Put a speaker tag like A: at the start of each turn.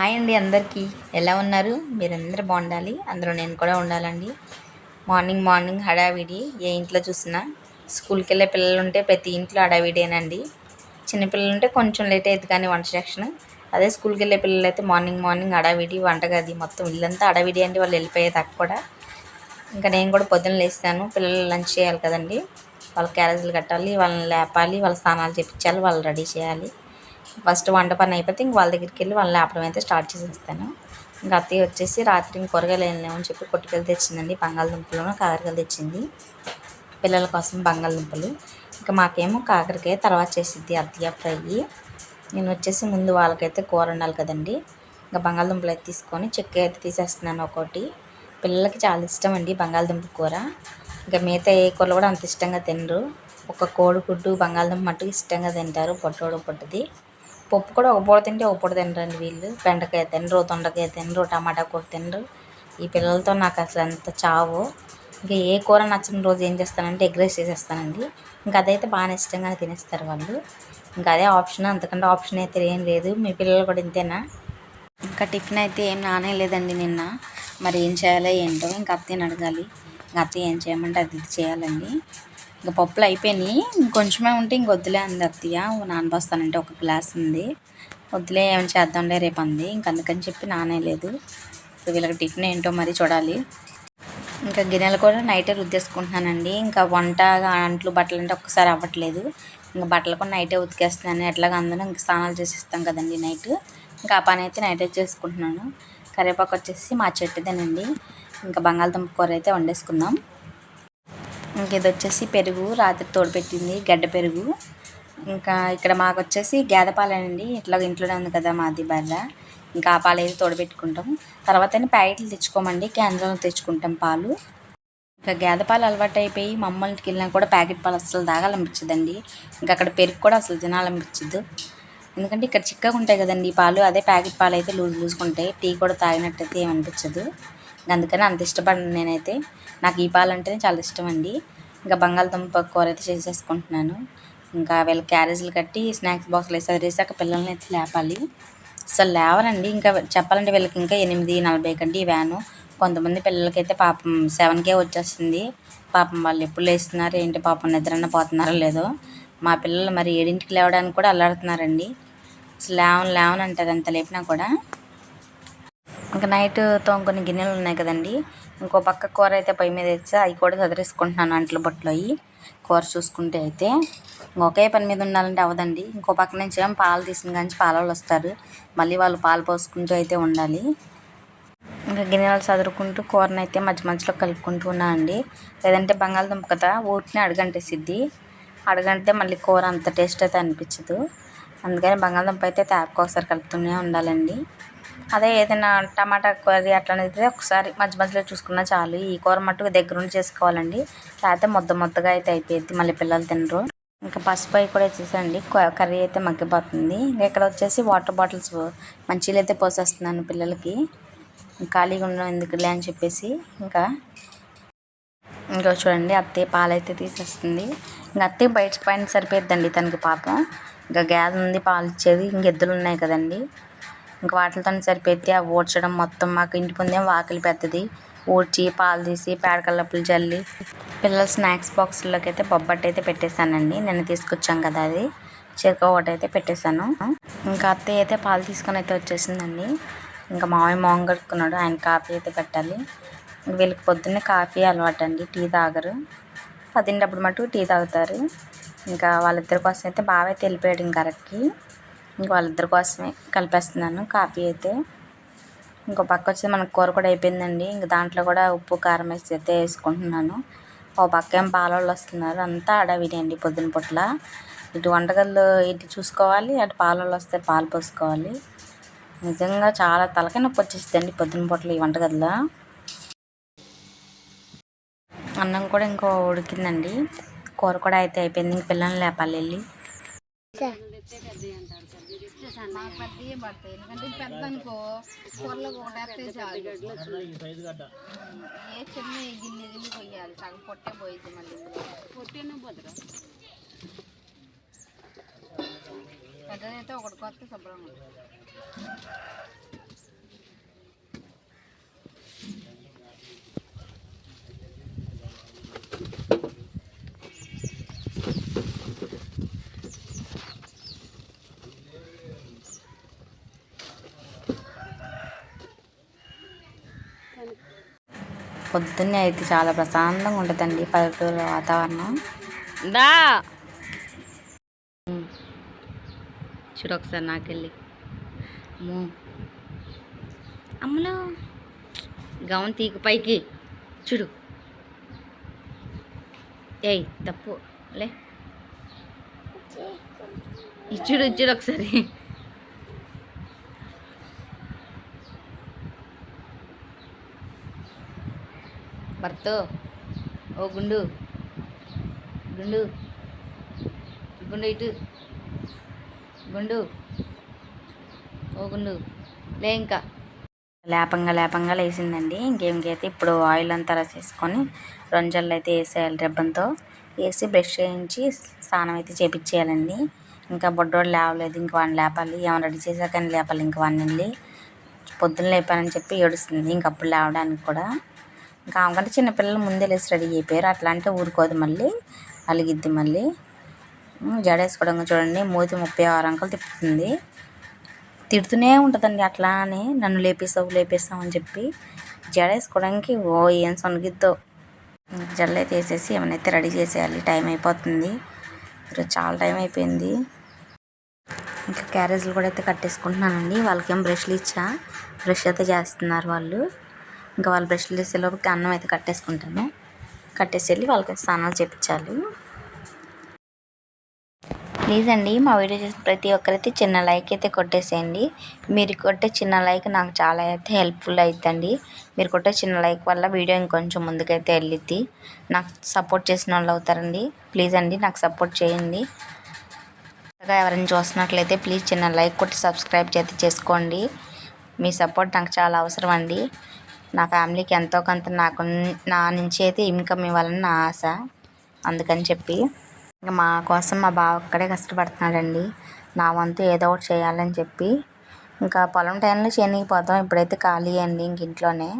A: Hi అండి అందరికీ ఎలా ఉన్నారు? మీరందరూ బాగుండాలి, అందులో నేను కూడా ఉండాలండి. మార్నింగ్ మార్నింగ్ హడావిడి, ఏ ఇంట్లో చూసినా స్కూల్కి వెళ్ళే పిల్లలు ఉంటే ప్రతి ఇంట్లో హడావిడేనండి. చిన్నపిల్లలు ఉంటే కొంచెం లేట్ అయ్యింది కానీ వంట సెక్షన్, అదే స్కూల్కి వెళ్ళే పిల్లలు అయితే మార్నింగ్ మార్నింగ్ హడావిడి, వంటగది మొత్తం ఇల్లంతా హడావిడి అండి. వాళ్ళు వెళ్ళిపోయేదాకా కూడా. ఇంకా నేను కూడా పొద్దున్న లేస్తాను, పిల్లలు లంచ్ చేయాలి కదండి, వాళ్ళ క్యారేజీలు కట్టాలి, వాళ్ళని లేపాలి, వాళ్ళ స్నానాలు చేయించాలి, వాళ్ళు రెడీ చేయాలి. ఫస్ట్ వంట పని అయిపోతే ఇంక వాళ్ళ దగ్గరికి వెళ్ళి వాళ్ళని లేపడం అయితే స్టార్ట్ చేసేస్తాను. ఇంకా అత్తయ్య వచ్చేసి రాత్రి ఇంక కూరగాయలు ఏం లేవని చెప్పి కొట్టుకెళ్ళి తెచ్చిందండి. బంగాళదుంపలను కాకరకాయలు తెచ్చింది పిల్లల కోసం. బంగాళదుంపలు ఇంకా మాకేమో కాకరకాయ తర్వాత చేసిద్ది అత్తయ్య ఫ్రై. నేను వచ్చేసి ముందు వాళ్ళకైతే కూర ఉండాలి కదండి. ఇంకా బంగాళదుంపలు అయితే తీసుకొని చెక్క అయితే తీసేస్తున్నాను ఒక్కోటి. పిల్లలకి చాలా ఇష్టం అండి బంగాళదుంప కూర. ఇంకా మిగతా ఏ కూరలు కూడా అంత ఇష్టంగా తినరు. ఒక కోడిగుడ్డు బంగాళదుంప మట్టుకు ఇష్టంగా తింటారు, పొట్టోడు పొట్టుది. పప్పు కూడా ఒక పూట తింటే ఒక పూట తినరండి వీళ్ళు. బెండకాయ తినరు, దొండకాయ తినరు, టమాటా కూర తినరు. ఈ పిల్లలతో నాకు అసలు ఎంత చావు. ఇంకా ఏ కూర నచ్చిన రోజు ఏం చేస్తానంటే ఎగ్ రైస్ చేసేస్తానండి. ఇంకా అదైతే బాగా ఇష్టంగానే తినేస్తారు వాళ్ళు. ఇంకా అదే ఆప్షన్, అంతకంటే ఆప్షన్ అయితే ఏం లేదు. మీ పిల్లలు కూడా ఇంతేనా? ఇంకా టిఫిన్ అయితే ఏం నానేలేదండి నిన్న. మరి ఏం చేయాలో ఏంటో, ఇంకా అత్తయ్యని అడగాలి. ఇంకా అత్తయ్య ఏం చేయమంటే అది ఇది చేయాలండి. ఇంకా పప్పులు అయిపోయినాయి, ఇంకొంచెమే ఉంటే ఇంక వద్దులే అంది అత్తయ్య. నానబోస్తానంటే ఒక గ్లాస్ ఉంది, వద్దులే ఏమైనా చేద్దాంలే రేపు అంది. ఇంక అందుకని చెప్పి నానేలేదు. వీళ్ళకి టిఫిన్ ఏంటో మరి చూడాలి. ఇంకా గిన్నెలు కూడా నైటే రుద్దేసుకుంటున్నానండి. ఇంకా వంట అంట్లు బట్టలు అంటే ఒక్కసారి అవ్వట్లేదు. ఇంకా బట్టలు కూడా నైటే ఉతికేస్తున్నాను. ఎట్లాగా అందరం ఇంకా స్నానాలు చేసేస్తాం కదండి నైట్. ఇంకా ఆ పని అయితే నైటే చేసుకుంటున్నాను. కరివేపాకు వచ్చేసి మా చెట్టుదేనండి. ఇంకా బంగాళదుంప కూర అయితే వండేసుకుందాం. ఇంక ఇది వచ్చేసి పెరుగు రాత్రి తోడుపెట్టింది, గడ్డ పెరుగు. ఇంకా ఇక్కడ మాకు వచ్చేసి గేదె పాలేనండి. ఇట్లా ఇంట్లోనే ఉంది కదా మాది బర్ర. ఇంకా ఆ పాలు అయితే తోడుపెట్టుకుంటాం. తర్వాత ప్యాకెట్లు తెచ్చుకోమండి, కేంద్రంలో తెచ్చుకుంటాం పాలు. ఇంకా గేదె పాలు అలవాటు అయిపోయి మా అమ్మ ఇంటికి వెళ్ళినా కూడా ప్యాకెట్ పాలు అసలు తాగాలనిపించదండి. ఇంకా అక్కడ పెరుగు కూడా అసలు తినాలనిపించదు. ఎందుకంటే ఇక్కడ చిక్కగా ఉంటాయి కదండి పాలు, అదే ప్యాకెట్ పాలు అయితే లూజ్గా ఉంటాయి. టీ కూడా తాగినట్టయితే ఏమనిపించదు. అందుకని అంత ఇష్టపడను నేనైతే. నాకు ఈ పాలు అంటేనే చాలా ఇష్టం అండి. ఇంకా బంగాళదుంప కూర అయితే చేసేసుకుంటున్నాను. ఇంకా వీళ్ళ క్యారేజీలు కట్టి స్నాక్స్ బాక్స్లు వేసి అదిరేసాక పిల్లల్ని అయితే లేపాలి. అసలు లేవరండి. ఇంకా చెప్పాలంటే వీళ్ళకి ఇంకా 8:40 కండి వ్యాను. కొంతమంది పిల్లలకైతే పాపం 7కే వచ్చేస్తుంది. పాపం వాళ్ళు ఎప్పుడు లేస్తున్నారు ఏంటి, పాపం నిద్రన్న పోతున్నారో లేదో. మా పిల్లలు మరి 7ంటికి లేవడానికి కూడా అల్లాడుతున్నారండి. అసలు లేవని అంటారు ఎంత లేపినా కూడా. ఇంకా నైట్ తోముకొని గిన్నెలు ఉన్నాయి కదండి. ఇంకో పక్క కూర అయితే పొయ్యి మీద వేసి అవి కూడా చదిరేసుకుంటున్నాను అంట్లు బొట్టలో. కూర చూసుకుంటే అయితే ఒకే పని మీద ఉండాలంటే అవ్వదండి. ఇంకో పక్క నుంచి ఏమో పాలు తీసిన కానీ పాల వాళ్ళు వస్తారు, మళ్ళీ వాళ్ళు పాలు పోసుకుంటూ అయితే ఉండాలి. ఇంకా గిన్నెలు చదురుకుంటూ కూరని అయితే మధ్య మధ్యలో కలుపుకుంటూ ఉన్నానండి. లేదంటే బంగాళదుంప కదా ఊరిని అడగంటేసిద్ది. అడగంటే మళ్ళీ కూర అంత టేస్ట్ అయితే అనిపించదు. అందుకని బంగాళదుంప అయితే తేపకు ఒకసారి కలుపుతూనే ఉండాలండి. అదే ఏదైనా టమాటా కర్రీ అట్లనైతే ఒకసారి మధ్య మధ్యలో చూసుకున్నా చాలు. ఈ కూర మట్టుకు దగ్గరుండి చేసుకోవాలండి, లేకపోతే ముద్దగా అయితే అయిపోయింది, మళ్ళీ పిల్లలు తినరు. ఇంకా పసుపు అవి కూడా వేసేసండి, కర్రీ అయితే మగ్గిపోతుంది. ఇంకా ఇక్కడ వచ్చేసి వాటర్ బాటిల్స్ మంచిలు అయితే పోసేస్తున్నాను పిల్లలకి. ఖాళీగా ఉండడం ఎందుకులే అని చెప్పేసి. ఇంకా చూడండి అత్తయ్య పాలైతే తీసేస్తుంది. ఇంకా అత్తయ్య బయట పైన సరిపోద్దండి తనకి పాపం. ఇంకా గ్యాస్ ఉంది పాలు ఇచ్చేది, ఇంక ఎద్దులు ఉన్నాయి కదండి, ఇంకా వాటితో సరిపోద్ది. అవి ఊడ్చడం మొత్తం, మాకు ఇంటి ముందేమో వాకిలి పెద్దది, ఊడ్చి పాలు తీసి పేడకల్లప్పులు చల్లి పిల్లల స్నాక్స్ బాక్స్లోకి అయితే బొబ్బట్టు అయితే పెట్టేశానండి. నిన్న తీసుకొచ్చాం కదా అది, చెరుకు ఒకటి అయితే పెట్టేశాను. ఇంకా అత్తయ్య అయితే పాలు తీసుకొని అయితే వచ్చేసిందండి. ఇంకా మామయ్య మొహం కడుక్కున్నాడు, ఆయన కాఫీ అయితే పెట్టాలి. వీళ్ళకి పొద్దున్నే కాఫీ అలవాటు అండి, టీ తాగరు. 10 మటుకు టీ తాగుతారు. ఇంకా వాళ్ళిద్దరి కోసం అయితే బాగా అయితే వెళ్ళిపోయాడు ఇంకా అరక్కి. ఇంక వాళ్ళిద్దరి కోసమే కలిపేస్తున్నాను కాఫీ అయితే. ఇంకో పక్క వచ్చి మనకు కూర కూడా అయిపోయిందండి. ఇంక దాంట్లో కూడా ఉప్పు కారం వేసి అయితే వేసుకుంటున్నాను. ఓ పక్క ఏం పాలవాళ్ళు వస్తున్నారు, అంతా అడవిడి అండి పొద్దున పూట్ల. ఇటు వంటగదిలో ఇటు చూసుకోవాలి, అటు పాలవాళ్ళు వస్తే పాలు పోసుకోవాలి. నిజంగా చాలా తలకాయ నొప్పి వచ్చేస్తుందండి పొద్దున పూటలు ఈ వంటగదిలో. అన్నం కూడా ఇంకో ఉడికిందండి, కూర కూడా అయితే అయిపోయింది. ఇంక పిల్లల్ని లేపాలి వెళ్ళి. ఎందుకంటే పెద్ద అనుకో కూరలో ఒకటి చాలు, ఏ చిన్న గిన్నె పోయాలి, సగం పొట్టే పోయింది, మళ్ళీ పొట్టేనే పోదురా. పెద్దదైతే ఒకటి కొత్త శుభ్రంగా పొద్దున్నే అయితే చాలా ప్రశాంతంగా ఉంటుందండి పల్లెటూరు వాతావరణం. దా చూడు ఒకసారి నాకెళ్ళి అమ్మలో గౌన్ తీకు పైకి చూడు. ఏయ్ తప్పు లే, ఇచ్చుడు ఇచ్చుడు ఒకసారి. భర్త ఓ గుండు గుండు గుండు ఇటు గుండు ఓ గుండు లే. ఇంకా లేపంగా లేచిందండి. ఇంకేమికైతే ఇప్పుడు ఆయిల్ అంతా రాసేసుకొని రంజల్లో అయితే వేసేయాలి. రెబ్బన్తో వేసి బ్రష్ చేయించి స్నానం అయితే చేపించేయాలండి. ఇంకా బొడ్డోడు లేవలేదు, ఇంక వాడిని లేపాలి. ఏమైనా రెడీ చేశాకని లేపాలి. ఇంక వాడిని వెళ్ళి పొద్దున్న లేపానని చెప్పి ఏడుస్తుంది. ఇంకప్పుడు లేవడానికి కూడా ఇంకా ఆమెకంటే చిన్నపిల్లలు ముందే లేచి రెడీ అయిపోయారు. అట్లా అంటే ఊరుకోదు, మళ్ళీ అలిగిద్ది. మళ్ళీ జడేసుకోవడం చూడండి, మూతి 36 అంకలు తిప్పుతుంది. తిడుతూనే ఉంటుందండి అట్లా అని, నన్ను లేపేస్తావు అని చెప్పి. జడేసుకోవడానికి ఏం సొనిగిద్దో. జడలు అయితే వేసేసి ఏమైనా రెడీ చేసేయాలి. టైం అయిపోతుంది, ఈరోజు చాలా టైం అయిపోయింది. ఇంకా క్యారేజ్లు కూడా అయితే కట్టేసుకుంటున్నానండి. వాళ్ళకేం బ్రష్లు ఇచ్చా, బ్రష్ అయితే చేస్తున్నారు వాళ్ళు. ఇంకా వాళ్ళు బ్రష్లు చేసేలోపు అన్నం అయితే కట్టేసుకుంటాను. కట్టేసి వెళ్ళి వాళ్ళకి స్నానాలు చేయించాలి. ప్లీజ్ అండి, మా వీడియో చూసిన ప్రతి ఒక్కరైతే చిన్న లైక్ అయితే కొట్టేసేయండి. మీరు కొట్టే చిన్న లైక్ నాకు చాలా అయితే హెల్ప్ఫుల్ అవుతుందండి. మీరు కొట్టే చిన్న లైక్ వల్ల వీడియో ఇంకొంచెం ముందుకైతే వెళ్ళిద్ది. నాకు సపోర్ట్ చేసిన వాళ్ళు అవుతారండి. ప్లీజ్ అండి, నాకు సపోర్ట్ చేయండి. ఎవరైనా చూస్తున్నట్లయితే ప్లీజ్ చిన్న లైక్ కొట్టి సబ్స్క్రైబ్ చేసుకోండి. మీ సపోర్ట్ నాకు చాలా అవసరం అండి. నా ఫ్యామిలీకి ఎంతో కొంత నా నుంచి అయితే ఇన్కమ్ ఇవ్వాలని నా ఆశ. అందుకని చెప్పి ఇంకా మా కోసం మా బావ ఒక్కడే కష్టపడుతున్నాడండి. నా వంతు ఏదో ఒకటి చేయాలని చెప్పి ఇంకా పొలం టైంలో చేనికి పోతాం. ఇప్పుడైతే ఖాళీ అండి, ఇంక ఇంట్లోనే.